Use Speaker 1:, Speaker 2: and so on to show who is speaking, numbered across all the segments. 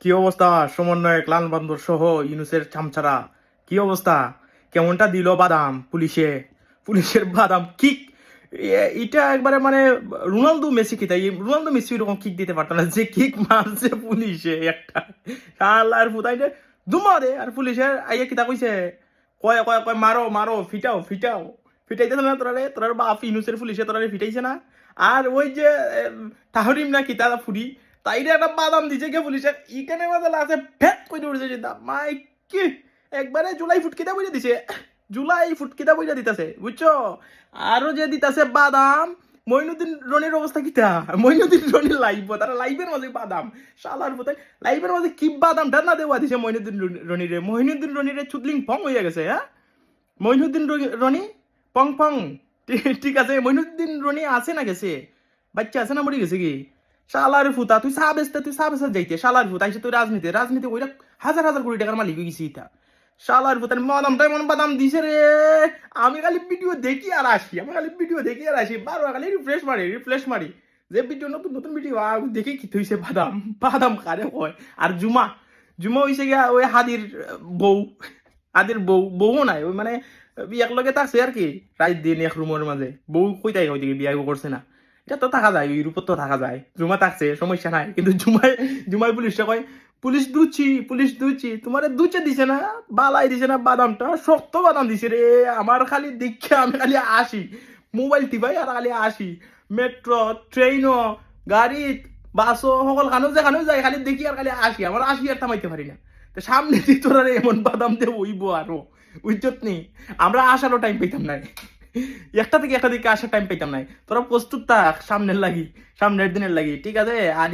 Speaker 1: কি অবস্থা? সমন্বয়ক লাল বান্দর সহ ইউনুসের চামচারা, কি অবস্থা? কেমনটা দিল বাদাম পুলিশে, পুলিশের বাদাম কিক। এটা একবারে মানে রোনালদো মেসি কি তাই, রোনালদো মেসি এরকম কিক দিতে পারতো না, যে কিক মারছে পুলিশে একটা। আর ফুটাই যে দুমারে, আর পুলিশের আইয়া কিতা কইছে, কয় কয় কয় মারো মারো, ফিটাও ফিটাও। ফিটাইতেছে না তোরারে, তোরার বাপ ইউনুসের পুলিশে তোরারে ফিটাইছে না। আর ওই যে তাহরিম না কিতা ফুরি, তাইরে একটা বাদাম দিছে কে পুলিশে, ইখানে মাঝে লাস্টে ফেট করে উঠেছে যেটা মাই কি, একবারে জুলাই ফুটকিটা বইরা দিছে, জুলাই ফুটকিটা বইরা দিতেছে বুঝছো। আরো যে দিতেছে বাদাম, মইনুদ্দিন রনির অবস্থা কিটা, মইনুদ্দিন রনির লাইভ, তারা লাইভের মাঝে বাদাম, শালার পথে লাইভের মাঝে কি বাদামটা না দেওয়া দিছে মইনুদ্দিন রনিরে, মইনুদ্দিন রনিরে চুদলিং ফং হয়ে গেছে। হ্যাঁ, মইনুদ্দিন রনি পং পং, ঠিক আছে। মইনুদ্দিন রনি আছে না গেছে, বাচ্চা আছে না মরে গেছে কি? শালার ফুতা, তুই চা বেচতে, তুই চা বেচতে যাইতে শালার ফুতা আইসে তুই রাজনীতি, রাজনীতি ওইটা হাজার হাজার কোটি টাকার মালিক হয়ে গেছি এটা। শালার ফুতার বাদামটা এমন বাদাম দিছে রে, আমি খালি ভিডিও দেখি আর আসি, আমি খালি ভিডিও দেখি আর আসি, বারবার খালি রিফ্রেশ মারি রিফ্রেশ মারি, যে ভিডিও নতুন নতুন ভিডিও দেখি কি হইছে, বাদাম বাদাম কারে হয়। আর জুমা, জুমা হইছে গিয়া ওই হাদির বউ, হাদির বউ নাই, ওই মানে একলগে থাকছে আর কি, রাত দিন এক রুমের মাঝে, বউ কইতাই ওইদিকে বিয়া করছে না। এটা তো থাকা যায়, ইউরোপত তো থাকা যায়, জুমা থাকছে সমস্যা নাই, কিন্তু জুমাই জুমাই পুলিশটা কয় পুলিশ দুচি তোমারে দুচে দিছে না, বালাই দিছে না, বাদামটা শক্ত বাদাম দিছে রে। আমার খালি দেখে আমি খালি আসি, মোবাইল টিপাই আর খালি আসি, মেট্রো ট্রেনও গাড়িত বাসও সকল খানো যায়, খালি দেখি আর খালি আসি, আমার আসি আর থামাইতে পারি না। তো সামনে দিয়ে তোরা এমন বাদাম দিয়ে উইব আরো, উইজত নেই, আমরা আসারও টাইম পেতাম না, একটা থেকে একটা দিকে আসার টাইম পেতাম না। তোরা প্রস্তুত থাক সামনের লাগি, সামনের দিনের লাগি, ঠিক আছে। আর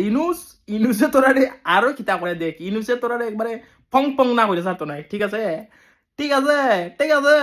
Speaker 1: ইনুসে তোরারে আরো কিতা করে দেখ, ইনুসে তোরারে একবারে ফং ফং না করে ছাড়তো নাই, ঠিক আছে, ঠিক আছে, ঠিক আছে।